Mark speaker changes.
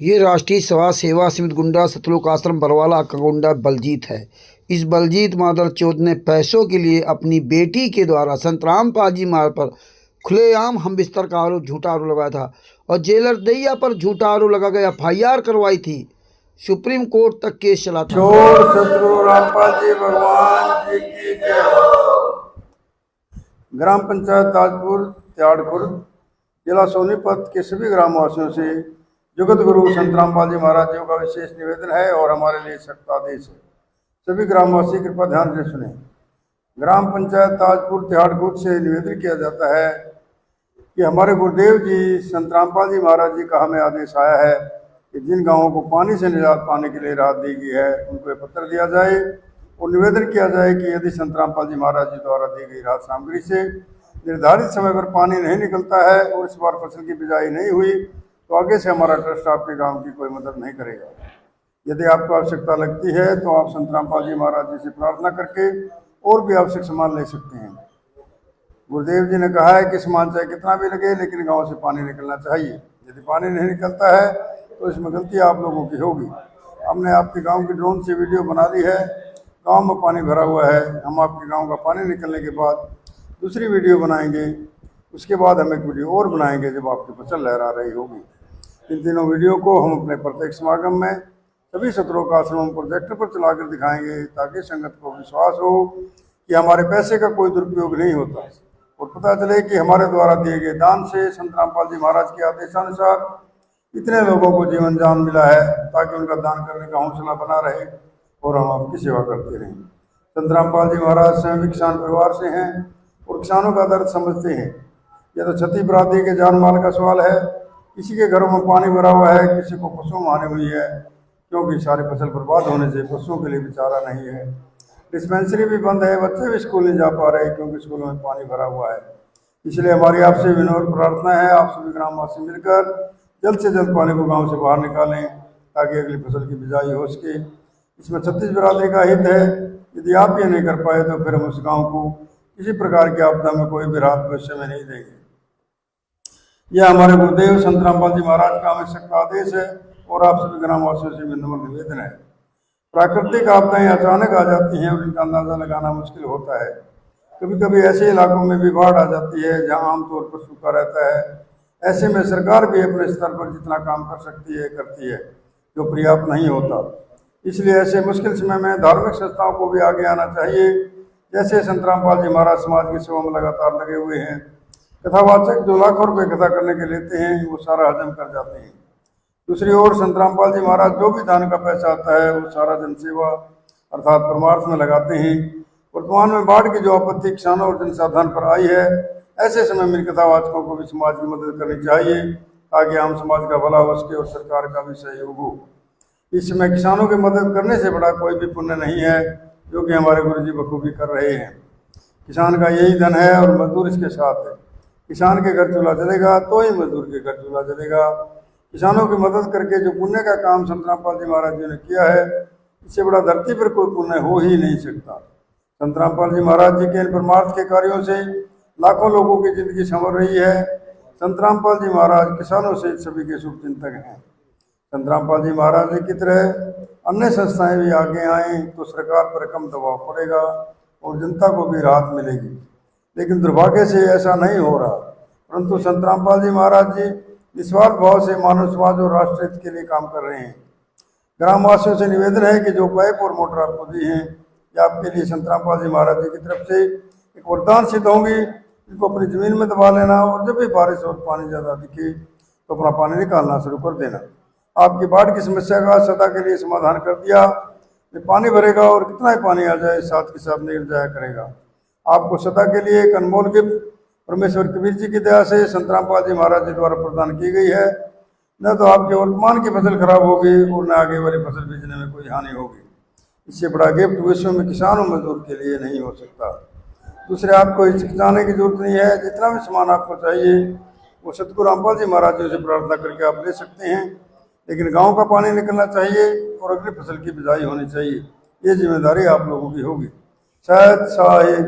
Speaker 1: ये राष्ट्रीय समाज सेवा समिति गुंडा सतलोक आश्रम बरवाला का गुंडा बलजीत है। इस बलजीत मादर चौथ ने पैसों के लिए अपनी बेटी के द्वारा संतराम पाजी मार्ग पर खुलेआम हम बिस्तर का झूठा आरोप लगाया था और जेलर दैया पर झूठा आरोप लगा कर FIR करवाई थी। सुप्रीम कोर्ट तक केस चला था।
Speaker 2: सतगुरु रामपाल जी भगवान जी की जय हो। ग्राम पंचायत ताजपुर त्याड़पुर जिला सोनीपत के सभी ग्रामवासियों से जगत गुरु संत रामपाल जी महाराज जी का विशेष निवेदन है और हमारे लिए सख्त आदेश है। सभी ग्रामवासी कृपया ध्यान से सुने। ग्राम पंचायत ताजपुर त्याड़पुर से निवेदन किया जाता है कि हमारे गुरुदेव जी संत रामपाल जी महाराज जी का हमें आदेश आया है कि जिन गांवों को पानी से निजात पाने के लिए राहत दी गई है उनको एक पत्र दिया जाए और निवेदन किया जाए कि यदि संत रामपाल जी महाराज जी द्वारा दी गई राहत सामग्री से निर्धारित समय पर पानी नहीं निकलता है और इस बार फसल की बिजाई नहीं हुई तो आगे से हमारा ट्रस्ट आपके गांव की कोई मदद नहीं करेगा। यदि आपको आवश्यकता लगती है तो आप संत रामपाल जी महाराज जी से प्रार्थना करके और भी आवश्यक सामान ले सकते हैं। गुरुदेव जी ने कहा है कि सामान चाहे कितना भी लगे लेकिन गांव से पानी निकलना चाहिए। यदि पानी नहीं निकलता है तो इसमें गलती आप लोगों की होगी। हमने आपके गांव की ड्रोन से वीडियो बना ली है। गांव में पानी भरा हुआ है। हम आपके गांव का पानी निकलने के बाद दूसरी वीडियो बनाएंगे। उसके बाद हम एक वीडियो और बनाएंगे जब आपकी फसल लहरा रही होगी। इन तीनों वीडियो को हम अपने प्रत्येक समागम में सभी सत्रों का आश्रम प्रोजेक्टर पर चलाकर दिखाएंगे ताकि संगत को विश्वास हो कि हमारे पैसे का कोई दुरुपयोग नहीं होता और पता चले कि हमारे द्वारा दिए गए दान से संत रामपाल जी महाराज के आदेशानुसार इतने लोगों को जीवन दान मिला है ताकि उनका दान करने का हौसला बना रहे और हम आपकी सेवा करते रहें। संत रामपाल जी महाराज स्वयं भी किसान परिवार से हैं और किसानों का दर्द समझते हैं। यह तो क्षति बरादरी के जान माल का सवाल है। किसी के घरों में पानी भरा हुआ है, किसी को पशुओं में हानि हुई है क्योंकि सारी फसल बर्बाद होने से पशुओं के लिए भी चारा नहीं है। डिस्पेंसरी भी बंद है, बच्चे भी स्कूल नहीं जा पा रहे क्योंकि स्कूलों में पानी भरा हुआ है। इसलिए हमारी आपसे विनम्र प्रार्थना है, आप सभी ग्रामवासी मिलकर जल्द से जल्द पानी को गांव से बाहर निकालें ताकि अगली फसल की बिजाई हो सके। इसमें 36 बिरादरी का हित है। यदि आप ये नहीं कर पाए तो फिर हम उस गाँव को किसी प्रकार की आपदा में कोई भी राहत भविष्य में नहीं देंगे। यह हमारे गुरुदेव संत रामपाल जी महाराज का हमें सख्त आदेश है और आप सभी ग्रामवासियों से विनम्र निवेदन है। प्राकृतिक आपदाएं अचानक आ जाती हैं और इनका अंदाजा लगाना मुश्किल होता है। कभी कभी ऐसे इलाकों में भी बाढ़ आ जाती है जहां आमतौर पर सूखा रहता है। ऐसे में सरकार भी अपने स्तर पर जितना काम कर सकती है करती है जो पर्याप्त नहीं होता। इसलिए ऐसे मुश्किल समय में धार्मिक संस्थाओं को भी आगे आना चाहिए। जैसे संत रामपाल जी महाराज समाज की सेवा में लगातार लगे हुए हैं। कथावाचक जो लाखों रुपए कथा करने के लेते हैं वो सारा हजम कर जाते हैं। दूसरी ओर संत रामपाल जी महाराज जो भी दान का पैसा आता है वो सारा जनसेवा अर्थात परमार्थ में लगाते हैं। वर्तमान में बाढ़ की जो आपत्ति किसानों और जनसाधारण पर आई है, ऐसे समय में कथावाचकों को भी समाज की मदद करनी चाहिए ताकि आम समाज का भला हो सके और सरकार का भी सहयोग हो। इस समय किसानों की मदद करने से बड़ा कोई भी पुण्य नहीं है जो कि हमारे गुरु जी बखूबी कर रहे हैं। किसान का यही धन है और मजदूर इसके साथ है। किसान के घर चूल्हा जलेगा तो ही मजदूर के घर चूल्हा जलेगा। किसानों की मदद करके जो पुण्य का काम संत रामपाल जी महाराज जी ने किया है, इससे बड़ा धरती पर कोई पुण्य हो ही नहीं सकता। संत रामपाल जी महाराज जी के इन परमार्थ के कार्यों से लाखों लोगों की जिंदगी संवर रही है। संत रामपाल जी महाराज किसानों से सभी के शुभ चिंतक हैं। संत रामपाल जी महाराज जी की तरह अन्य संस्थाएं भी आगे आएँ तो सरकार पर कम दबाव पड़ेगा और जनता को भी राहत मिलेगी। लेकिन दुर्भाग्य से ऐसा नहीं हो रहा। परंतु संत रामपाल जी महाराज जी निस्वार्थ भाव से मानव समाज और राष्ट्र हित के लिए काम कर रहे हैं। ग्रामवासियों से निवेदन है कि जो पाइप और मोटर आपको दी हैं ये आपके लिए संत रामपाल जी महाराज जी की तरफ से एक वरदान सिद्ध होंगी। इनको अपनी जमीन में दबा लेना और जब भी बारिश और पानी ज़्यादा दिखे तो अपना पानी निकालना शुरू कर देना। आपकी बाढ़ की समस्या का सदा के लिए समाधान कर दिया। पानी भरेगा और कितना ही पानी आ जाए साथ के साथ नहीं जाया करेगा। आपको सदा के लिए एक अनमोल गिफ्ट परमेश्वर कबीर जी की दया से संत रामपाल जी महाराज जी द्वारा प्रदान की गई है। न तो आपके वर्तमान की फसल खराब होगी और न आगे वाली फसल बीजने में कोई हानि होगी। इससे बड़ा गिफ्ट विश्व में किसान और मजदूर के लिए नहीं हो सकता। दूसरे आपको हिचकिचाने की जरूरत नहीं है। जितना भी सामान आपको चाहिए वो सतगुरु रामपाल जी महाराज जी से प्रार्थना करके आप ले सकते हैं। लेकिन गाँव का पानी निकलना चाहिए और अगली फसल की बिजाई होनी चाहिए। ये जिम्मेदारी आप लोगों की होगी। सत साहिब।